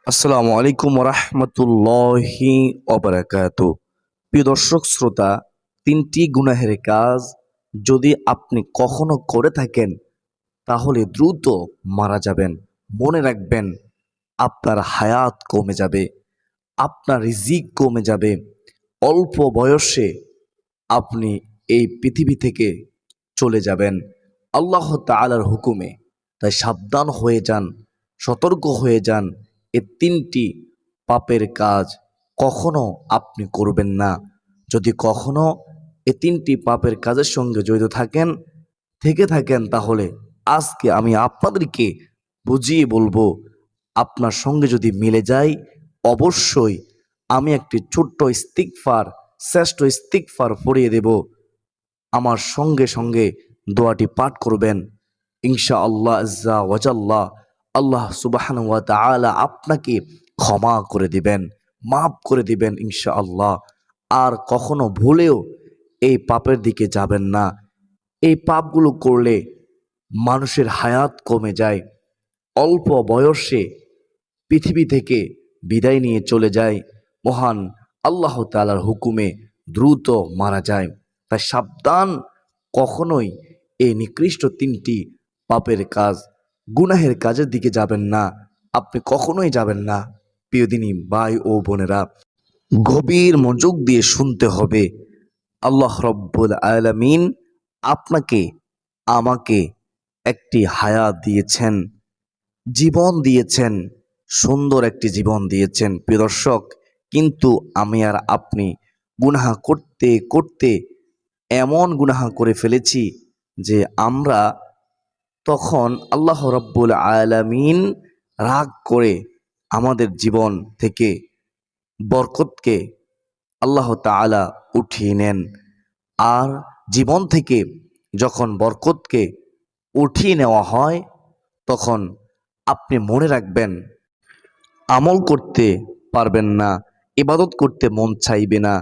আসসালামু আলাইকুম রহমতুল্লাহি অবরাকাতু। প্রিয় দর্শক শ্রোতা, তিনটি গুনাহের কাজ যদি আপনি কখনো করে থাকেন তাহলে দ্রুত মারা যাবেন। মনে রাখবেন, আপনার হায়াত কমে যাবে, আপনার রিজিক কমে যাবে, অল্প বয়সে আপনি এই পৃথিবী থেকে চলে যাবেন আল্লাহ তাআলার হুকুমে। তাই সাবধান হয়ে যান, সতর্ক হয়ে যান। এ তিনটি পাপের কাজ কখনো আপনি করবেন না। যদি কখনো এ তিনটি পাপের কাজের সঙ্গে জড়িত থেকে থাকেন তাহলে আজকে আমি আপনাদেরকে বুঝিয়ে বলবো। আপনার সঙ্গে যদি মিলে যায়, অবশ্যই আমি একটি ছোট্ট ইস্তিগফার, শ্রেষ্ঠ ইস্তিগফার পড়িয়ে দেব। আমার সঙ্গে সঙ্গে দোয়াটি পাঠ করবেন। ইনশাআল্লাহ আজ্জা ওয়াজাল্লাহ, আল্লাহ সুবহানাহু ওয়া তাআলা আপনাকে ক্ষমা করে দিবেন, মাফ করে দিবেন ইনশাআল্লাহ। আর কখনো ভুলেও এই পাপের দিকে যাবেন না। এই পাপগুলো করলে মানুষের হায়াত কমে যায়, অল্প বয়সে পৃথিবী থেকে বিদায় নিয়ে চলে যায়, মহান আল্লাহ তাআলার হুকুমে দ্রুত মারা যায়। তাই সাবধান, কখনোই এই নিকৃষ্ট তিনটি পাপের কাজ, গুনাহের কাজের দিকে যাবেন না। আপনি কখনোই যাবেন না। প্রিয় দিনী ভাই ও বোনেরা, গভীর মনোযোগ দিয়ে শুনতে হবে। আল্লাহ রব্বুল আলামিন আপনাকে আমাকে একটি হায়াত দিয়েছেন, জীবন দিয়েছেন, সুন্দর একটি জীবন দিয়েছেন প্রিয় দর্শক। কিন্তু আমি আর আপনি গুনাহ করতে করতে এমন গুনাহ করে ফেলেছি যে আমরা তখন আল্লাহ রাব্বুল আলামিন রাগ করে আমাদের জীবন থেকে বরকতকে আল্লাহ তাআলা উঠিয়ে নেন। আর জীবন থেকে যখন বরকতকে উঠিয়ে নেওয়া হয়, তখন আপনি মনে রাখবেন, আমল করতে পারবেন না, ইবাদত করতে মন চাইবে না,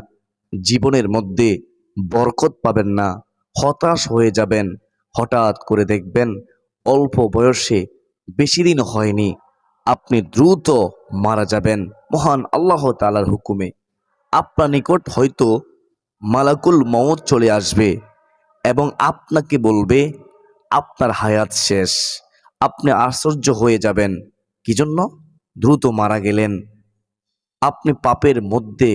জীবনের মধ্যে বরকত পাবেন না, হতাশ হয়ে যাবেন। হঠাৎ করে দেখবেন অল্প বয়সে, বেশি দিন হয়নি, আপনি দ্রুত মারা যাবেন মহান আল্লাহ তাআলার হুকুমে। আপনার নিকট হয়তো মালাকুল মউত চলে আসবে এবং আপনাকে বলবে আপনার হায়াত শেষ। আপনি আশ্চর্য হয়ে যাবেন, কি জন্য? দ্রুত মারা গেলেন। আপনি পাপের মধ্যে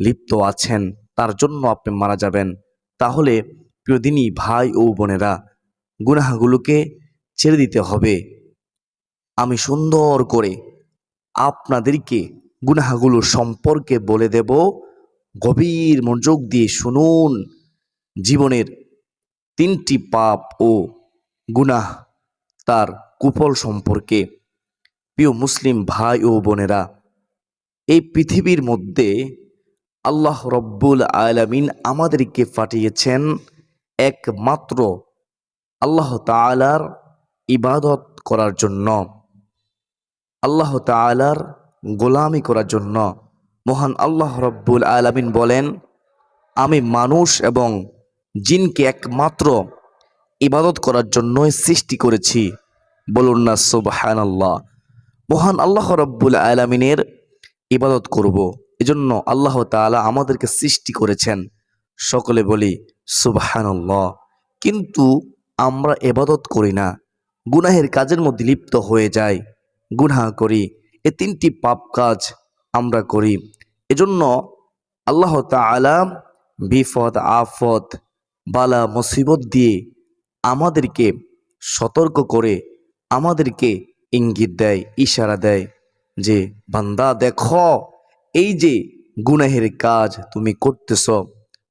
লিপ্ত আছেন, তার জন্য আপনি মারা যাবেন। তাহলে প্রিয় দিনী ভাই ও বোনেরা, গুনাহগুলোকে ছেড়ে দিতে হবে। আমি সুন্দর করে আপনাদেরকে গুনাহগুলো সম্পর্কে বলে দেব। গভীর মনোযোগ দিয়ে শুনুন। জীবনের তিনটি পাপ ও গুনাহ, তার কুফল সম্পর্কে। প্রিয় মুসলিম ভাই ও বোনেরা, এই পৃথিবীর মধ্যে আল্লাহ রব্বুল আলামিন আমাদেরকে পাঠিয়েছেন একমাত্র আল্লাহ তাআলার ইবাদত করার জন্য, আল্লাহ তাআলার গোলামি করার জন্য। মহান আল্লাহ রব্বুল আলামিন বলেন, আমি মানুষ এবং জিনকে একমাত্র ইবাদত করার জন্যই সৃষ্টি করেছি। বলুন না সুবহানাল্লাহ। মহান আল্লাহ রব্বুল আলামিনের ইবাদত করব, এজন্য আল্লাহ তাআলা আমাদেরকে সৃষ্টি করেছেন। সকলে বলি সুবহানাল্লাহ। কিন্তু আমরা ইবাদত করি না, গুনাহের কাজের মধ্যে লিপ্ত হয়ে যাই, গুনাহ করি। এই তিনটি পাপ কাজ আমরা করি। এজন্য আল্লাহ তাআলা বিপদ আফত, বালা মুসিবত দিয়ে আমাদেরকে সতর্ক করে, আমাদেরকে ইঙ্গিত দেয়, ইশারা দেয় যে বান্দা দেখো, এই যে গুনাহের কাজ তুমি করতেছ,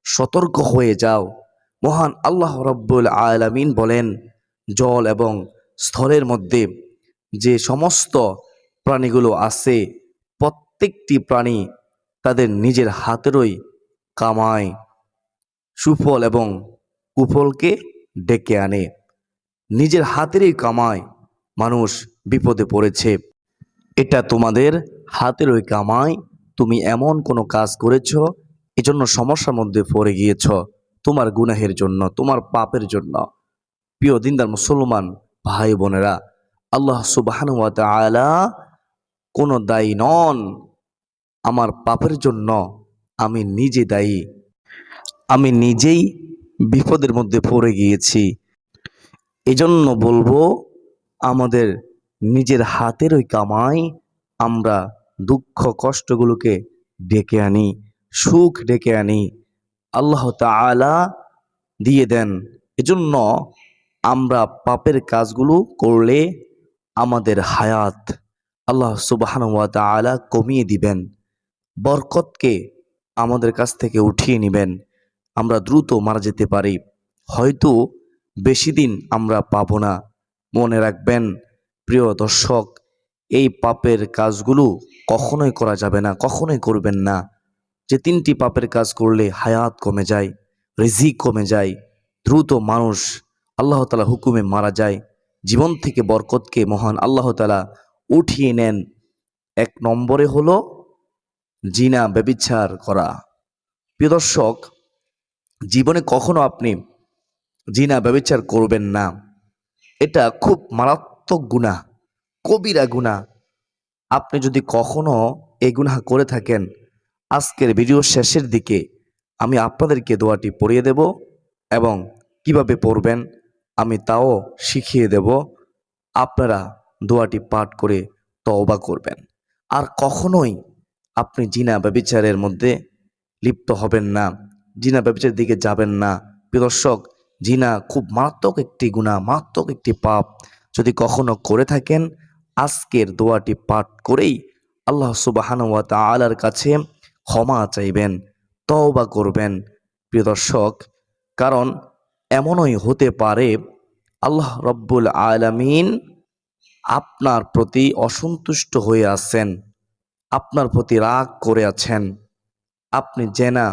সতর্ক হয়ে যাও। মহান আল্লাহ রব্বুল আলামিন বলেন, জল এবং স্থলের মধ্যে যে সমস্ত প্রাণীগুলো আছে, প্রত্যেকটি প্রাণী তাদের নিজের হাতেরই কামায় সুফল এবং কুফলকে ডেকে আনে। নিজের হাতেরই কামায় মানুষ বিপদে পড়েছে, এটা তোমাদের হাতেরই কামাই। তুমি এমন কোনো কাজ করেছ, এজন্য সমস্যার মধ্যে পড়ে গিয়েছ, তোমার গুনাহের জন্য, তোমার পাপের জন্য। প্রিয় দিনদার মুসলমান ভাই বোনেরা, আল্লাহ সুবহানাহু ওয়া তাআলা কোনো দায়ী নন। আমার পাপের জন্য আমি নিজে দায়ী। আমি নিজেই বিপদের মধ্যে পড়ে গিয়েছি। এজন্য বলবো, আমাদের নিজের হাতের ওই কামাই আমরা দুঃখ কষ্টগুলোকে ডেকে আনি, সুখ ডেকে আনি, আল্লাহ তাআলা দিয়ে দেন। এজন্য আমরা পাপের কাজগুলো করলে আমাদের হায়াত আল্লাহ সুবহানাহু ওয়া তাআলা কমিয়ে দিবেন, বরকতকে আমাদের কাছ থেকে উঠিয়ে নেবেন। আমরা দ্রুত মারা যেতে পারি, হয়তো বেশি দিন আমরা পাবো না। মনে রাখবেন প্রিয় দর্শক, এই পাপের কাজগুলো কখনোই করা যাবে না, কখনোই করবেন না। যে তিনটি পাপের কাজ করলে হায়াত কমে যায়, রিজিক কমে যায়, দ্রুত মানুষ আল্লাহ তাআলা হুকুমে মারা যায়, জীবন থেকে বরকতকে মহান আল্লাহ তাআলা উঠিয়ে নেন। এক নম্বরে হলো জিনা, ব্যভিচার করা। প্রিয় দর্শক, জীবনে কখনো আপনি জিনা ব্যভিচার করবেন না। এটা খুব মারাত্মক গুনাহ, কবিরা গুনাহ। আপনি যদি কখনো এই গুনাহ করে থাকেন, আজকের ভিডিও শেষের দিকে আমি আপনাদেরকে দোয়াটি পড়িয়ে দেব এবং কিভাবে পড়বেন আমি তাও শিখিয়ে দেব। আপনারা দোয়াটি পাঠ করে তওবা করবেন। আর কখনোই আপনি জিনা ব্যভিচারের মধ্যে লিপ্ত হবেন না, জিনা ব্যভিচারের দিকে যাবেন না। প্রিয় দর্শক, জিনা খুব মারাত্মক একটি গুনাহ, মারাত্মক একটি পাপ। যদি কখনো করে থাকেন, আজকের দোয়াটি পাঠ করেই আল্লাহ সুবহানাহু ওয়া তাআলার কাছে ক্ষমা চাইবেন, তওবা করবেন। প্রিয় দর্শক, কারণ এমনই হতে পারে আল্লাহ রব্বুল আলামিন আপনার প্রতি অসন্তুষ্ট হয়ে আছেন, আপনার প্রতি রাগ করে আছেন। আপনি জেনা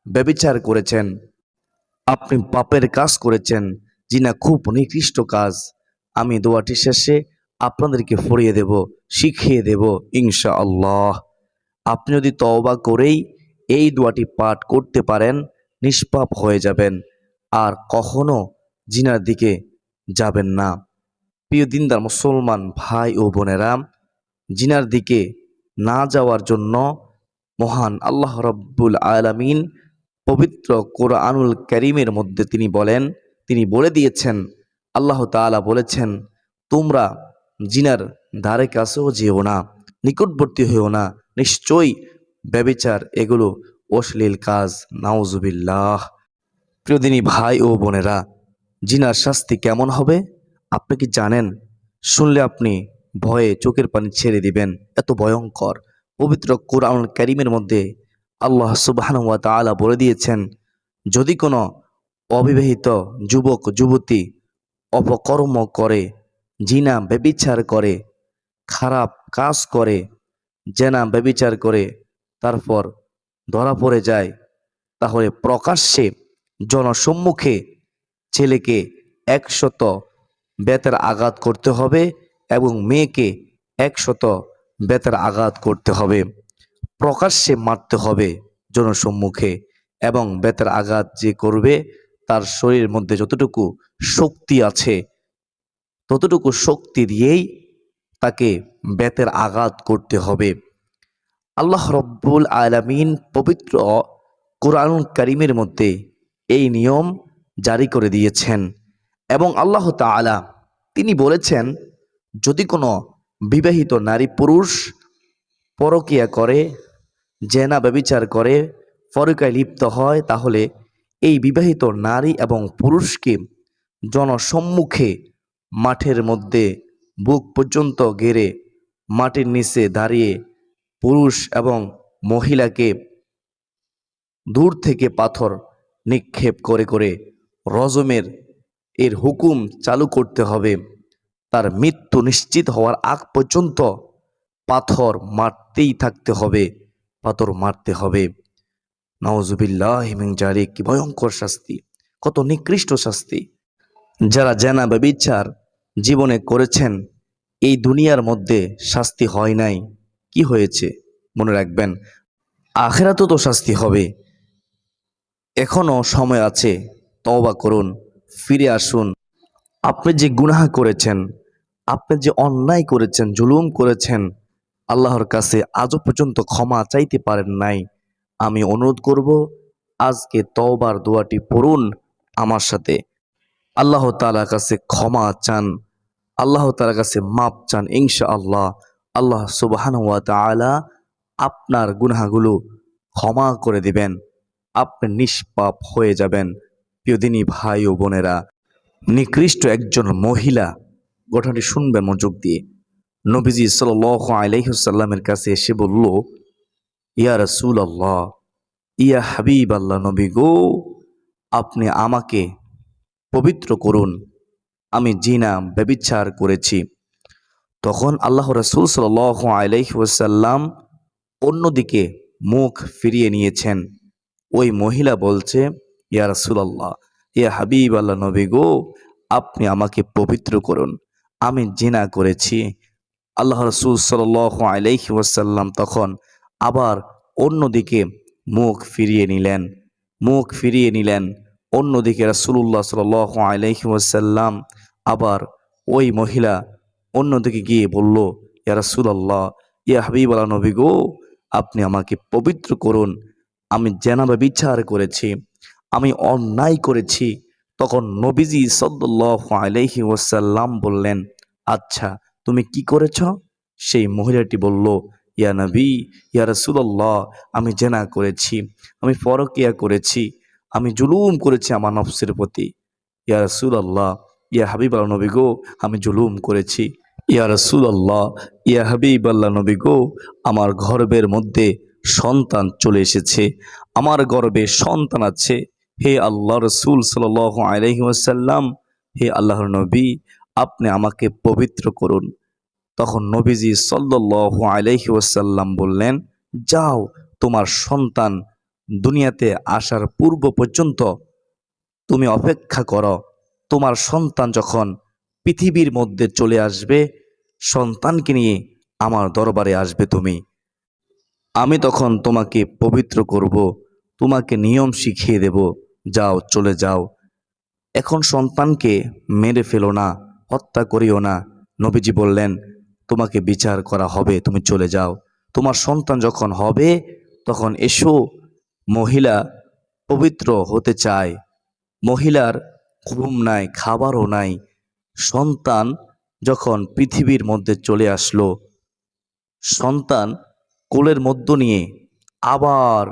ব্যভিচার করেছেন, আপনি পাপের কাজ করেছেন। জিনা খুব নিকৃষ্ট কাজ। আমি দোয়াটি শেষে আপনাদেরকে পড়িয়ে দেব, শিখিয়ে দেব ইনশাআল্লাহ। আপনি যদি তওবা করেই এই দোয়াটি পাঠ করতে পারেন, নিষ্পাপ হয়ে যাবেন, আর কখনো জিনার দিকে যাবেন না। প্রিয় দিনদার মুসলমান ভাই ও বোনেরা, জিনার দিকে না যাওয়ার জন্য মহান আল্লাহ রব্বুল আলামিন পবিত্র কোরআনুল কারীমের মধ্যে তিনি বলে দিয়েছেন, আল্লাহ তাআলা বলেছেন, তোমরা জিনার ধারে কাছেও যেও না, নিকটবর্তী হয়েও না, নিশ্চয়ই ব্যভিচার এগুলো অশ্লীল কাজ। নাউজুবিল্লাহ। প্রিয় দিনী ভাই ও বোনেরা, জিনার শাস্তি কেমন হবে আপনি কি জানেন? শুনলে আপনি ভয়ে চোখের পানি ছেড়ে দিবেন, এত ভয়ঙ্কর। পবিত্র কোরআনুল কারীমের মধ্যে আল্লাহ সুবহানাহু ওয়া তাআলা বলে দিয়েছেন, যদি কোনো অবিবাহিত যুবক যুবতী অপকর্ম করে, জিনা ব্যভিচার করে, খারাপ কাজ করে, জেনা ব্যভিচার করে, তারপর ধরা পড়ে যায়, তাহলে প্রকাশ্যে জনসম্মুখে ছেলেকে 100 বেতের আঘাত করতে হবে এবং মেয়েকে 100 বেতের আঘাত করতে হবে। প্রকাশ্যে মারতে হবে জনসম্মুখে, এবং বেতের আঘাত যে করবে তার শরীরের মধ্যে যতটুকু শক্তি আছে ততটুকু শক্তি দিয়েই তাকে বেতের আঘাত করতে হবে। আল্লাহ রব্বুল আলামিন পবিত্র কোরআনুল কারীমের মধ্যে এই নিয়ম জারি করে দিয়েছেন। এবং আল্লাহ তাআলা তিনি বলেছেন, যদি কোনো বিবাহিত নারী পুরুষ পরকীয়া করে, জেনা ব্যভিচার করে, পরকীয়ায় লিপ্ত হয়, তাহলে এই বিবাহিত নারী এবং পুরুষকে জনসম্মুখে মাঠের মধ্যে বুক পর্যন্ত গেড়ে মাটির নিচে দাঁড়িয়ে পুরুষ এবং মহিলাকে দূর থেকে পাথর নিক্ষেপ করে করে রজমের এর হুকুম চালু করতে হবে। তার মৃত্যু নিশ্চিত হওয়ার আগ পর্যন্ত পাথর মারতেই থাকতে হবে, পাথর মারতে হবে। নাউজুবিল্লাহি মিন যালিক। কি ভয়ঙ্কর শাস্তি, কত নিকৃষ্ট শাস্তি। যারা জেনা ব্যভিচার জীবনে করেছেন, এই দুনিয়ার মধ্যে শাস্তি হয় নাই, কি হয়েছে মনে রাখবেন, আখিরাতেও তো শাস্তি হবে। এখনো সময় আছে, তওবা করুন, ফিরে আসুন। আপনি যে গুনাহ করেছেন, আপনি যে অন্যায় করেছেন, জুলুম করেছেন, আল্লাহর কাছে আজও পর্যন্ত ক্ষমা চাইতে পারেন নাই, আমি অনুরোধ করব আজকে তওবার দোয়াটি পড়ুন আমার সাথে। আল্লাহ তাআলার কাছে ক্ষমা চান, আল্লাহ তাআলার কাছে মাপ চান। ইনশাআল্লাহ আল্লাহ সুবহানাহু ওয়া তাআলা আপনার গুনাহগুলো ক্ষমা করে দিবেন, আপনি নিষ্পাপ হয়ে যাবেন। প্রিয় দিনী ভাই ও বোনেরা, নিকৃষ্ট একজন মহিলা, ঘটনাটি শুনবেন মনোযোগ দিয়ে। নবীজি সাল্লাল্লাহু আলাইহি ওয়াসাল্লামের কাছে এসে বলল, ইয়া রাসূলুল্লাহ, ইয়া হাবিবাল্লাহ, নবী গো, আপনি আমাকে পবিত্র করুন, আমি জিনা ব্যভিচার করেছি। তখন আল্লাহ রাসূল সাল্লাল্লাহু আলাইহি ওয়াসাল্লাম অন্যদিকে মুখ ফিরিয়ে নিয়েছেন। ওই মহিলা বলছে, ইয়া রাসূলুল্লাহ, ইয়া হাবিবাল্লাহ, নবী গো, আপনি আমাকে পবিত্র করুন, আমি জিনা করেছি। আল্লাহ রাসূল সাল্লাল্লাহু আলাইহি ওয়াসাল্লাম তখন আবার অন্যদিকে মুখ ফিরিয়ে নিলেন। অন্যদিকে রাসূলুল্লাহ সাল্লাল্লাহু আলাইহি ওয়াসাল্লাম আবার ওই মহিলা অন্যদিকে গিয়ে বলল, ইয়া রাসূলুল্লাহ, ইয়া হাবিবাল্লাহ, নবী গো, আপনি আমাকে পবিত্র করুন, আমি জেনা ব্যভিচার করেছি, আমি অন্যায় করেছি। তখন নবীজি সাল্লাল্লাহু আলাইহি ওয়াসাল্লাম বললেন, আচ্ছা তুমি কি করেছ? সেই মহিলাটি বলল, ইয়া নবী, ইয়া রাসূলুল্লাহ, আমি জেনা করেছি, আমি পরকিয়া করেছি, আমি জুলুম করেছি আমার নফসের প্রতি। ইয়া রাসূলুল্লাহ, ইয়া হাবিবাল্লাহ, নবী গো, আমি জুলুম করেছি। ইয়া রাসূলুল্লাহ, ইয়া হাবিবাল্লাহ, নবী গো, আমার গর্ভের মধ্যে সন্তান চলে এসেছে, আমার গর্ভে সন্তান আছে। হে আল্লাহ রাসূল সাল্লাল্লাহু আলাইহি ওয়াসাল্লাম, হে আল্লাহর নবী, আপনি আমাকে পবিত্র করুন। তখন নবীজি সাল্লাল্লাহু আলাইহি ওয়াসাল্লাম বললেন, যাও, তোমার সন্তান দুনিয়াতে আসার পূর্ব পর্যন্ত তুমি অপেক্ষা করো। তোমার সন্তান যখন পৃথিবীর মধ্যে চলে আসবে, সন্তানকে নিয়ে আমার দরবারে আসবে তুমি, আমি তখন তোমাকে পবিত্র করব, তোমাকে নিয়ম শিখিয়ে দেব। যাও, চলে যাও। এখন সন্তানকে মেরে ফেলো না, হত্যা করিও না। নবীজি বললেন, তোমাকে বিচার করা হবে, তুমি চলে যাও। তোমার সন্তান যখন হবে তখন এসো। মহিলা পবিত্র হতে চায়, মহিলার ঘুম নাই, খাবারও নাই। সন্তান যখন পৃথিবীর মধ্যে চলে আসলো, সন্তান কোলের মধ্য নিয়ে আবার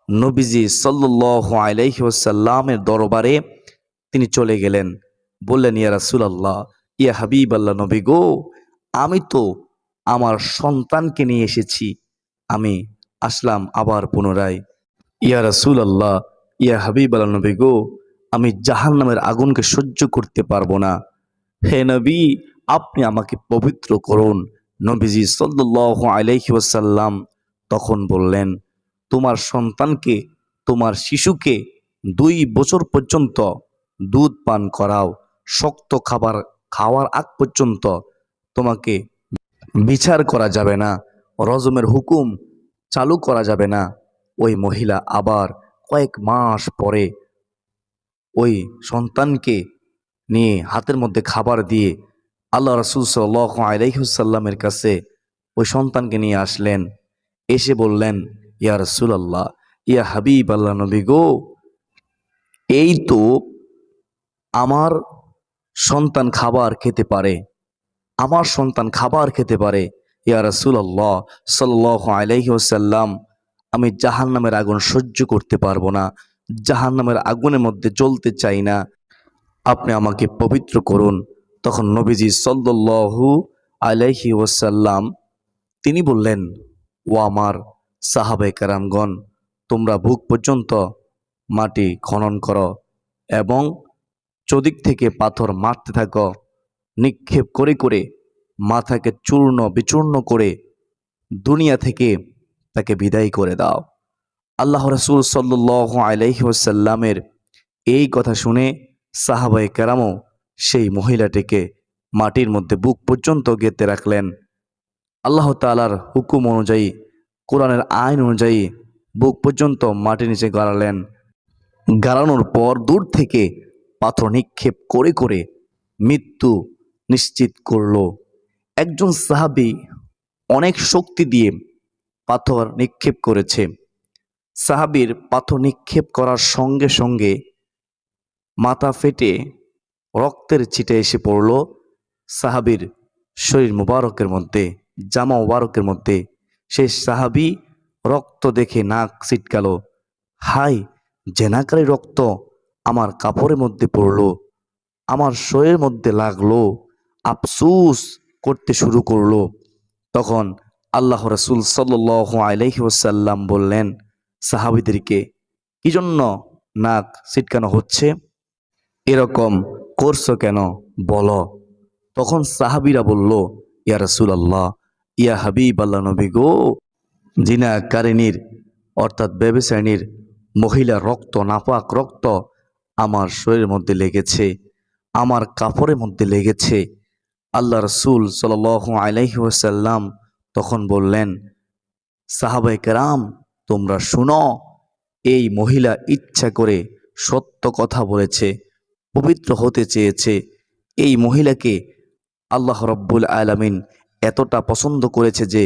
নবীজি সাল্লাল্লাহু আলাইহি ওয়াসাল্লামের দরবারে তিনি চলে গেলেন। বললেন, ইয়া রাসূলুল্লাহ, ইয়া হাবিবাল্লাহ, নবী গো, আমি তো আমার সন্তানকে নিয়ে এসেছি, আমি আসলাম আবার পুনরায়। ইয়া রাসূলুল্লাহ, ইয়া হাবিবাল্লাহ, নবী গো, আমি জাহান্নামের আগুনকে সহ্য করতে পারবো না। হে নবী, আপনি আমাকে পবিত্র করুন। নবীজি সাল্লাল্লাহু আলাইহি ওয়াসাল্লাম তখন বললেন, তোমার সন্তানকে, তোমার শিশুকে 2 বছর পর্যন্ত দুধ পান করাও, শক্ত খাবার খাওয়ার আগ পর্যন্ত তোমাকে বিচার করা যাবে না, রজমের হুকুম চালু করা যাবে না। ওই মহিলা আবার কয়েক মাস পরে ওই সন্তানকে নিয়ে হাতের মধ্যে খাবার দিয়ে আল্লাহ রাসূল সাল্লাল্লাহু আলাইহি ওয়াসাল্লামের কাছে ওই সন্তানকে নিয়ে আসলেন। এসে বললেন, ইয়া রাসূলুল্লাহ, ইয়া হাবিবাল্লাহ, নবী গো, এই তো আমার সন্তান খাবার খেতে পারে, আমার সন্তান খাবার খেতে পারে। ইয়া রাসূলুল্লাহ সাল্লাল্লাহু আলাইহি ওয়াসাল্লাম, আমি জাহান্নামের আগুন সহ্য করতে পারবো না, জাহান্নামের আগুনের মধ্যে জ্বলতে চাই না, আপনি আমাকে পবিত্র করুন। তখন নবীজি সাল্লাল্লাহু আলাইহি ওয়াসাল্লাম তিনি বললেন, ও আমার সাহাবায়ে কেরামগণ, তোমরা বুক পর্যন্ত মাটি খনন করো এবং চদিক থেকে পাথর মারতে থাকো, নিক্ষেপ করে করে মাথাকে চূর্ণ বিচূর্ণ করে দুনিয়া থেকে তাকে বিদায় করে দাও। আল্লাহ রাসূল সাল্লাল্লাহু আলাইহি ওয়াসাল্লামের এই কথা শুনে সাহাবায়ে কেরামও সেই মহিলাটিকে মাটির মধ্যে বুক পর্যন্ত গেঁথে রাখলেন। আল্লাহ তাআলার হুকুম অনুযায়ী, কোরআনের আইন অনুযায়ী বুক পর্যন্ত মাটির নিচে গাড়ালেন। গাড়ানোর পর দূর থেকে পাথর নিক্ষেপ করে করে মৃত্যু নিশ্চিত করল। একজন সাহাবী অনেক শক্তি দিয়ে পাথর নিক্ষেপ করেছে। সাহাবীর পাথর নিক্ষেপ করার সঙ্গে সঙ্গে মাথা ফেটে রক্তের ছিটে এসে পড়ল সাহাবীর শরীর মুবারকের মধ্যে, জামা মুবারকের মধ্যে। সেই সাহাবী রক্ত দেখে নাক ছিটকাল। হাই, জেনাকারী রক্ত আমার কাপড়ের মধ্যে পড়ল, আমার শরীরের মধ্যে লাগলো, আফসুস করতে শুরু করলো। তখন আল্লাহ রাসূল সাল্লাল্লাহু আলাইহি ওয়াসাল্লাম বললেন সাহাবীদেরকে, কি জন্য নাক ছিটকানো হচ্ছে, এরকম করছো কেন বলো। তখন সাহাবীরা বলল, ইয়া রাসূলুল্লাহ, ইয়া হাবিব আল্লাহ নবী গো, জিনাকারিনীর অর্থাৎ ব্যভিচারিণীর মহিলার রক্ত, নাপাক রক্ত আমার শরীরের মধ্যে লেগেছে, আমার কাপড়ের মধ্যে লেগেছে। আল্লাহ রাসূল সাল্লাল্লাহু আলাইহি ওয়াসাল্লাম তখন বললেন, সাহাবায়ে কেরাম তোমরা শুনো, এই মহিলা ইচ্ছা করে সত্য কথা বলেছে, পবিত্র হতে চেয়েছে। এই মহিলাকে আল্লাহ রব্বুল আলামিন এতটা পছন্দ করেছে যে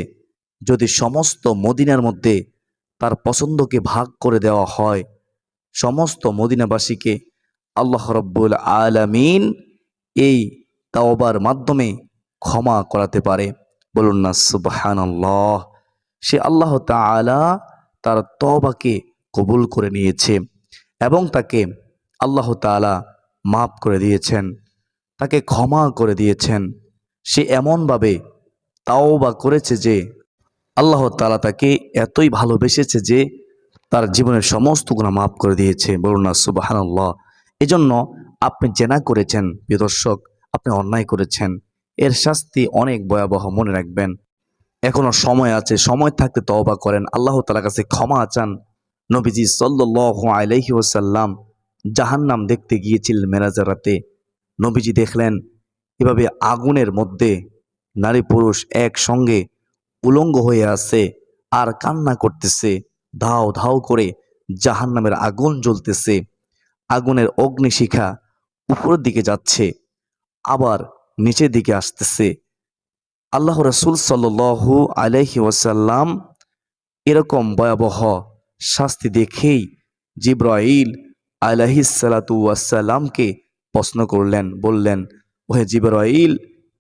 যদি সমস্ত মদিনার মধ্যে তার পছন্দকে ভাগ করে দেওয়া হয়, সমস্ত মদিনাবাসীকে আল্লাহ রব্বুল আলামিন এই তাওবার মাধ্যমে ক্ষমা করাতে পারে। বলুন না সুবহানাল্লাহ। সে আল্লাহ তাআলা তার তওবাকে কবুল করে নিয়েছে এবং তাকে আল্লাহ তাআলা মাফ করে দিয়েছেন, তাকে ক্ষমা করে দিয়েছেন। সে এমনভাবে তাওবা করেছে যে আল্লাহ তাআলা তাকে এতই ভালোবেসেছে যে তার জীবনের সমস্ত গুনাহ মাফ করে দিয়েছে। বলুন না সুবহানাল্লাহ। এজন্য আপনি জেনা করেছেন প্রিয় দর্শক, আপনি অন্যায় করেছেন, এর শাস্তি অনেক ভয়াবহ, মনে রাখবেন। এখনো সময় আছে, সময় থাকতে তওবা করেন, আল্লাহ তাআলার কাছে ক্ষমা চান। নবীজি সাল্লাল্লাহু আলাইহি ওয়াসাল্লাম জাহান্নাম দেখতে গিয়েছিলেন মেরাজের রাতে। নবীজি দেখলেন এভাবে আগুনের মধ্যে নারী পুরুষ একসঙ্গে উলঙ্গ হয়ে আছে আর কান্না করতেছে। ধাও ধাও করে জাহান্নামের আগুন জ্বলতেছে, আগুনের অগ্নিশিখা উপরের দিকে যাচ্ছে, আবার নিচের দিকে আসতেছে। আল্লাহ রাসূল সাল্লাল্লাহু আলাইহি ওয়াসাল্লাম এরকম ভয়াবহ শাস্তি দেখেই জিবরাইল আলাইহিস সালাতু ওয়াসসালামকে প্রশ্ন করলেন, বললেন, ওহে জিবরাইল,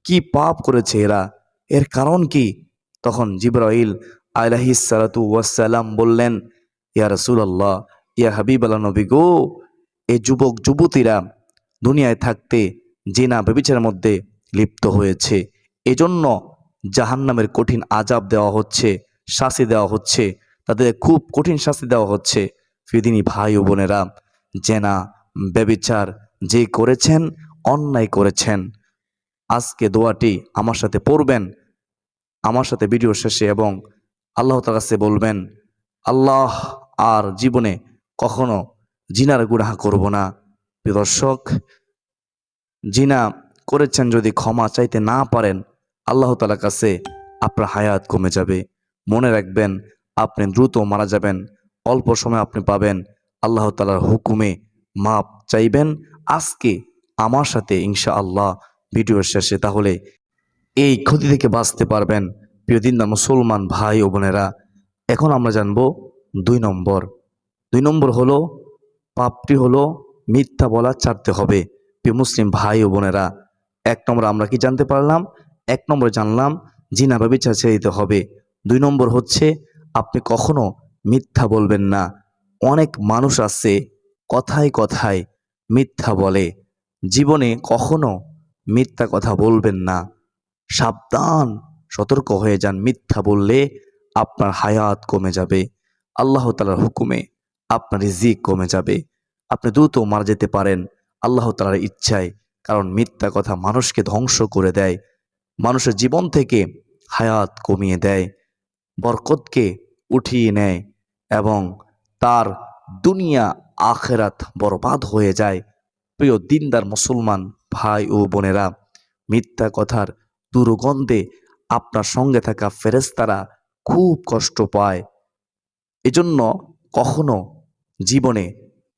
কি পাপ করেছে এরা, এর কারণ কি? তখন জিবরাইল আলাইহিস সালাতু ওয়াসসালাম বললেন, ইয়া রাসূলুল্লাহ, ইয়া হাবিবাল্লাহ নবী গো, এই যুবক যুবতীরা দুনিয়ায় থাকতে জিনা ব্যভিচারের মধ্যে লিপ্ত হয়েছে, এজন্য জাহান্নামের কঠিন আযাব দেওয়া হচ্ছে, শাস্তি দেওয়া হচ্ছে, তাদের খুব কঠিন শাস্তি দেওয়া হচ্ছে। ফিদিনী ভাই ও বোনেরা, জেনা ব্যভিচার যে করেছেন, অন্যায় করেছেন, আজকে দোয়াটি আমার সাথে পড়বেন, আমার সাথে ভিডিও শেষে, এবং আল্লাহ তাআলার কাছে বলবেন, আল্লাহ আর জীবনে কখনো জিনার গুনাহ করব না। প্রিয় দর্শক, জিনা করেছেন যদি ক্ষমা চাইতে না পারেন, আল্লাহ তাআলার কাছে আপনার হায়াত কমে যাবে। মনে রাখবেন, আপনি দ্রুত মারা যাবেন, অল্প সময় আপনি পাবেন। আল্লাহ তাআলার হুকুমে মাপ চাইবেন আজকে আমার সাথে ইনশাআল্লাহ ভিডিওর শেষে, তাহলে এই ক্ষতি থেকে বাঁচতে পারবেন। প্রিয় দিনদার মুসলমান ভাই ও বোনেরা, এখন আমরা জানব 2 নম্বর। 2 নম্বর হলো, পাপটি হলো মিথ্যা বলা ছাড়তে হবে। প্রিয় মুসলিম ভাই ও বোনেরা, 1 নম্বর আমরা কি জানতে পারলাম? 1 নম্বর জানলাম জিনা ব্যভিচার ছেড়ে দিতে হবে। 2 নম্বর হচ্ছে আপনি কখনো মিথ্যা বলবেন না। অনেক মানুষ আছে কথায় কথায় মিথ্যা বলে, জীবনে কখনো মিথ্যা কথা বলবেন না। সাবধান, সতর্ক হয়ে যান। মিথ্যা বললে আপনার হায়াত কমে যাবে, আল্লাহ তাআলার হুকুমে আপনার রিজিক কমে যাবে, আপনি দ্রুত মারা যেতে পারেন আল্লাহ তাআলার ইচ্ছায়। কারণ মিথ্যা কথা মানুষকে ধ্বংস করে দেয়, মানুষের জীবন থেকে হায়াত কমিয়ে দেয়, বরকতকে উঠিয়ে নেয় এবং তার দুনিয়া আখেরাত বরবাদ হয়ে যায়। প্রিয় দিনদার মুসলমান ভাই ও বোনেরা, মিথ্যা কথার দুর্গন্ধে আপনার সঙ্গে থাকা ফেরেশতারা খুব কষ্ট পায়। এজন্য কখনো জীবনে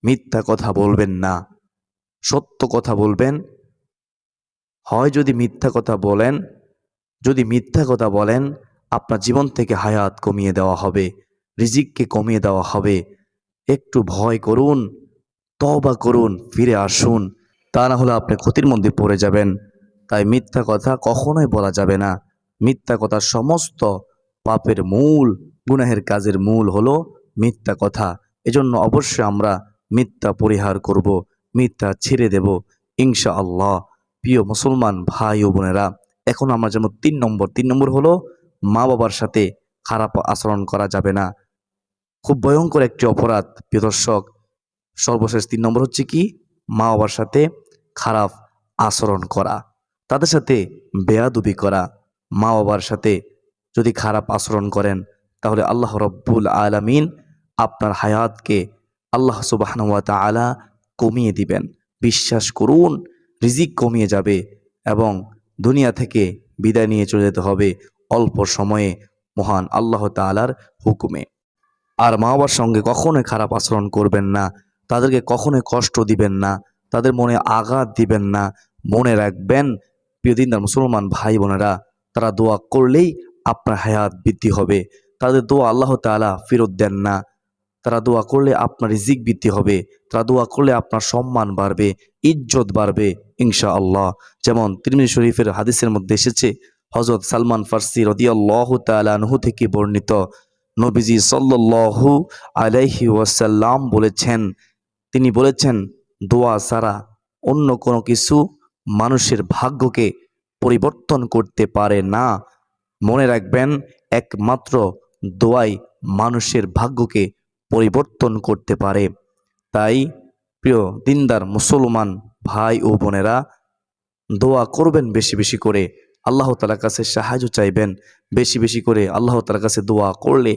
মিথ্যা কথা বলবেন না, সত্য কথা বলবেন। হয় যদি মিথ্যা কথা বলেন আপনার জীবন থেকে হায়াত কমিয়ে দেওয়া হবে, রিজিককে কমিয়ে দেওয়া হবে। একটু ভয় করুন, তওবা করুন, ফিরে আসুন, তা না হলে আপনি ক্ষতির মধ্যে পড়ে যাবেন। তাই মিথ্যা কথা কখনোই বলা যাবে না। মিথ্যা কথা সমস্ত পাপের মূল, গুনাহের কাজের মূল হলো মিথ্যা কথা। এজন্য অবশ্যই আমরা মিথ্যা পরিহার করব, মিথ্যা ছেড়ে দেব ইনশাআল্লাহ। প্রিয় মুসলমান ভাই ও বোনেরা, এখন আমরা যেমন 3 নম্বর হলো মা বাবার সাথে খারাপ আচরণ করা যাবে না। খুব ভয়ঙ্কর একটি অপরাধ প্রিয় দর্শক। সর্বশেষ 3 নম্বর হচ্ছে কি? মা বাবার সাথে খারাপ আচরণ করা, তাদের সাথে বেয়াদবি করা। মা বাবার সাথে যদি খারাপ আচরণ করেন তাহলে আল্লাহ রব্বুল আলামিন আপনার হায়াতকে আল্লাহ সুবহানাহু ওয়া তাআলা কমিয়ে দিবেন। বিশ্বাস করুন, রিজিক কমিয়ে যাবে এবং দুনিয়া থেকে বিদায় নিয়ে চলে যেতে হবে অল্প সময়ে মহান আল্লাহ তাআলার হুকুমে। আর মা বাবার সঙ্গে কখনোই খারাপ আচরণ করবেন না, তাদেরকে কখনোই কষ্ট দিবেন না, তাদের মনে আঘাত দিবেন না। মনে রাখবেন প্রিয় দিনদার মুসলমান ভাই বোনেরা, তারা দোয়া করলেই আপনার হায়াত বৃদ্ধি হবে। তাদের দোয়া আল্লাহ তাআলা ফেরত দেন না। তারা দোয়া করলে আপনার রিজিক বৃদ্ধি হবে, তারা দোয়া করলে আপনার সম্মান বাড়বে, ইজ্জত বাড়বে ইনশাআল্লাহ। যেমন তিরমিজি শরীফের হাদিসের মধ্যে এসেছে, হযরত সালমান ফারসি রাদিয়াল্লাহু তাআলা আনহু থেকে বর্ণিত, নবীজি সাল্লাল্লাহু আলাইহি ওয়াসাল্লাম বলেছেন, তিনি বলেছেন, দোয়া ছাড়া অন্য কোনো কিছু মানুষের ভাগ্যকে পরিবর্তন করতে পারে না। মনে রাখবেন, একমাত্র দোয়াই মানুষের ভাগ্যকে পরিবর্তন করতে পারে। তাই প্রিয় দিনদার মুসলমান ভাই ও বোনেরা, দোয়া করবেন বেশি বেশি করে, আল্লাহ তাআলার কাছে সাহায্য চাইবেন বেশি বেশি করে। আল্লাহ তাআলার কাছে দোয়া করলে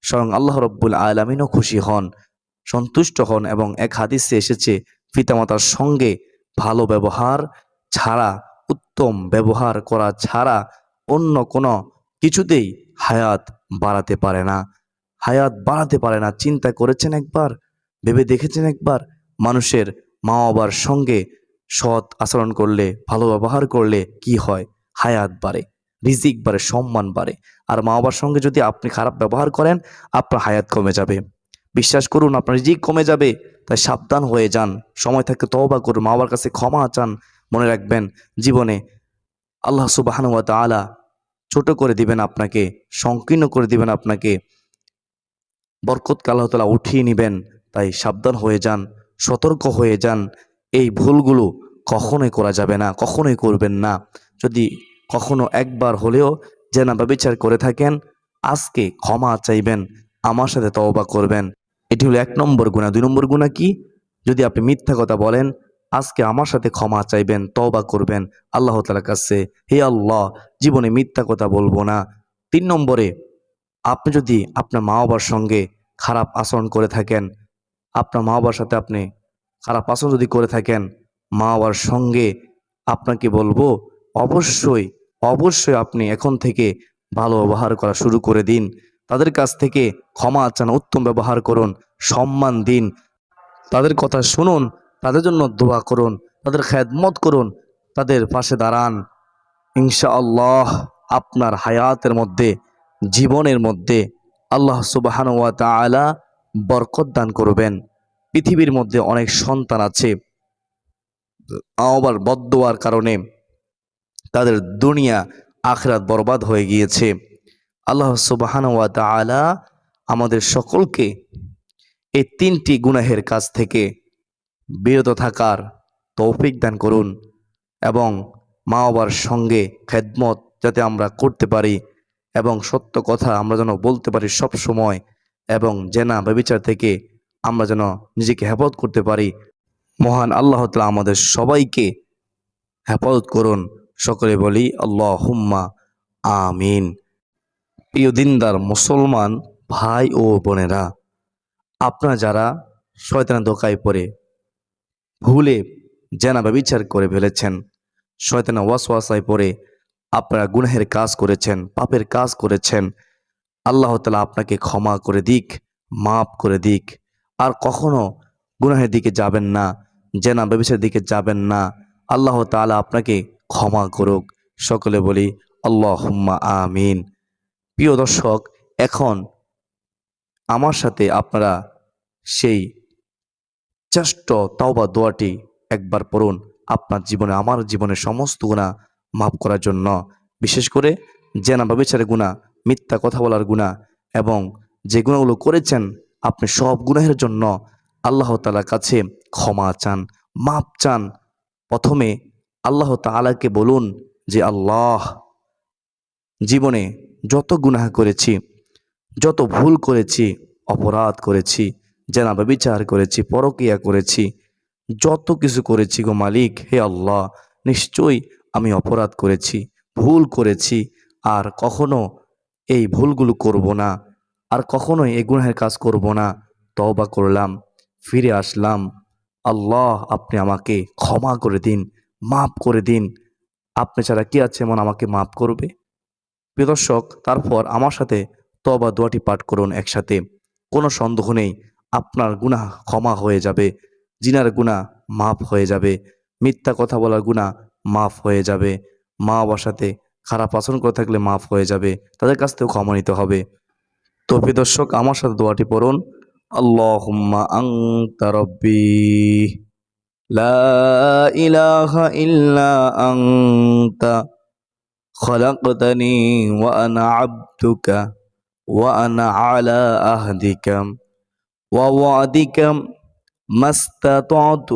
স্বয়ং আল্লাহ রব্বুল আলামিনও খুশি হন, সন্তুষ্ট হন। এবং এক হাদিসে এসেছে, পিতামাতার সঙ্গে ভালো ব্যবহার ছাড়া, উত্তম ব্যবহার করা ছাড়া অন্য কোনো কিছুতেই হায়াত বাড়াতে পারে না। হায়াত বাড়াতে পারে না। চিন্তা করেছেন একবার? ভেবে দেখেছেন একবার? মানুষের মা বাবার সঙ্গে সৎ আচরণ করলে, ভালো ব্যবহার করলে কি হয়? হায়াত বাড়ে, রিজিক বাড়ে, সম্মান বাড়ে। আর মা বাবার সঙ্গে যদি আপনি খারাপ ব্যবহার করেন, আপনার হায়াত কমে যাবে। বিশ্বাস করুন, আপনার রিজিক কমে যাবে। তাই সাবধান হয়ে যান, সময় থাকতে তওবা করুন, মা বাবার কাছে ক্ষমা চান। মনে রাখবেন, জীবনে আল্লাহ সুবহানাহু ওয়া তাআলা ছোট করে দিবেন আপনাকে, সংকীর্ণ করে দিবেন আপনাকে, বরকতকে আল্লাহ তাআলা উঠিয়ে নেবেন। তাই সাবধান হয়ে যান, সতর্ক হয়ে যান। এই ভুলগুলো কখনোই করা যাবে না, কখনোই করবেন না। যদি কখনো একবার হলেও জেনা ব্যভিচার করে থাকেন, আজকে ক্ষমা চাইবেন, আমার সাথে তওবা করবেন। এটি হলো 1 নম্বর গুনাহ। 2 নম্বর গুনাহ কি? যদি আপনি মিথ্যা কথা বলেন, আজকে আমার সাথে ক্ষমা চাইবেন, তওবা করবেন আল্লাহ তাআলার কাছে, হে আল্লাহ, জীবনে মিথ্যা কথা বলবো না। 3 নম্বরে, আপনি যদি আপনার মা বাবার সঙ্গে খারাপ আচরণ করে থাকেন, আপনার মা বাবার সাথে আপনি খারাপ আচরণ যদি করে থাকেন, মা বাবার সঙ্গে আপনাকে বলবো, অবশ্যই অবশ্যই আপনি এখন থেকে ভালো ব্যবহার করা শুরু করে দিন। তাদের কাছ থেকে ক্ষমা চান, উত্তম ব্যবহার করুন, সম্মান দিন, তাদের কথা শুনুন, তাদের জন্য দোয়া করুন, তাদের খেদমত করুন, তাদের পাশে দাঁড়ান। ইনশাআল্লাহ আপনার হায়াতের মধ্যে, জীবনের মধ্যে আল্লাহ সুবহানাহু ওয়া তাআলা বরকত দান করবেন। পৃথিবীর মধ্যে অনেক সন্তান আছে, আবার বদদোয়ার কারণে তাদের দুনিয়া আখিরাত বরবাদ হয়ে গিয়েছে। আল্লাহ সুবহানাহু ওয়া তাআলা আমাদের সকলকে এই 3টি গুনাহের কাজ থেকে বিরত থাকার তৌফিক দান করুন এবং মা বাবার সঙ্গে খেদমত যাতে আমরা করতে পারি এবং সত্য কথা আমরা যেন বলতে পারি সব সময়, এবং জেনা ব্যভিচার থেকে আমরা যেন নিজেকে হেফাজত করতে পারি। মহান আল্লাহ তাআলা আমাদের সবাইকে হেফাজত করুন। সকলে বলি আল্লাহুম্মা আমিন। প্রিয় দিনদার মুসলমান ভাই ও বোনেরা, আপনারা যারা শয়তানের ধোঁকায় পড়ে ভুলে জেনা ব্যভিচার করে ফেলেছেন, শয়তানের ওয়াসওয়াসায় পড়ে আপনারা গুনাহের কাজ করেছেন, পাপের কাজ করেছেন, আল্লাহ তাআলা আপনাকে ক্ষমা করে দিক, মাফ করে দিক। আর কখনো গুনাহের দিকে যাবেন না, জেনা ব্যভিচারের দিকে যাবেন না। আল্লাহ তাআলা আপনাকে ক্ষমা করুক। সকলে বলি আল্লাহুম্মা আমিন। প্রিয় দর্শক, এখন আমার সাথে আপনারা সেই চেষ্ট তাওবা দোয়াটি একবার পড়ুন আপনার জীবনে, আমার জীবনের সমস্ত গুনাহ মাফ করার জন্য। বিশেষ করে জেনা ব্যভিচারের গুনাহ, মিথ্যা কথা বলার গুনাহ এবং যে গুনাহগুলো করেছেন আপনি সব গুনাহের জন্য আল্লাহ তাআলার কাছে ক্ষমা চান, মাপ চান। প্রথমে আল্লাহ তাআলাকে বলুন যে আল্লাহ, জীবনে যত গুনাহ করেছি, যত ভুল করেছি, অপরাধ করেছি, জেনা ব্যভিচার করেছি, পরকীয়া করেছি, যত কিছু করেছি গো মালিক, হে আল্লাহ, নিশ্চয়ই আমি অপরাধ করেছি, ভুল করেছি। আর কখনো এই ভুলগুলো করব না, আর কখনোই এই গুনাহের কাজ করব না। তওবা করলাম, ফিরে আসলাম। আল্লাহ, আপনি আমাকে ক্ষমা করে দিন, মাফ করে দিন। আপনি ছাড়া কে আছে এমন আমাকে মাফ করবে? প্রিয় দর্শক, তারপর আমার সাথে তওবা দোয়াটি পাঠ করুন একসাথে। কোনো সন্দেহ নেই আপনার গুনাহ ক্ষমা হয়ে যাবে, জিনার গুনাহ মাফ হয়ে যাবে, মিথ্যা কথা বলার গুনাহ মাফ হয়ে যাবে, মা বাবার সাথে খারাপ আচরণ করে থাকলে মাফ হয়ে যাবে, তাদের কাছ থেকেও ক্ষমা নিতে হবে। তো প্রিয় দর্শক, আমার সাথে দোয়াটি পড়ুন। আল্লাহুম্মা আনতা রব্বি লা ইলাহা ইল্লা আনতা خلقتني وأنا عبدك وأنا على عهدك ووعدك ما استطعت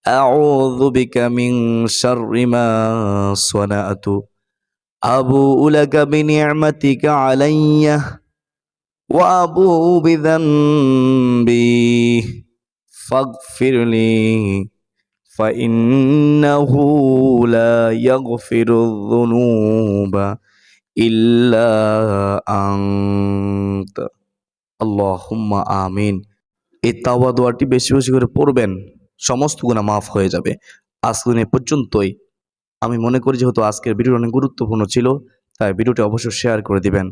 أعوذ بك من شر ما صنعت أبوء لك بنعمتك علي وأبوء بذنبي فاغفر لي فإنه لا يغفر الذنوب إلا أنت আল্লাহুম্মা আমিন। এই তাওবা দোয়াটি বেশি বেশি করে পড়বেন, সমস্ত গুনাহ মাফ হয়ে যাবে। আজকের দিন এ পর্যন্তই। আমি মনে করি যেহেতু আজকের ভিডিও অনেক গুরুত্বপূর্ণ ছিল, তাই ভিডিওটি অবশ্যই শেয়ার করে দিবেন।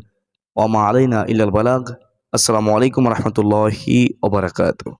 ওমা আলাইনা ইল্লাল বালাগ। আসসালামু আলাইকুম রহমতুল্লাহি ওয়া বারাকাতুহু।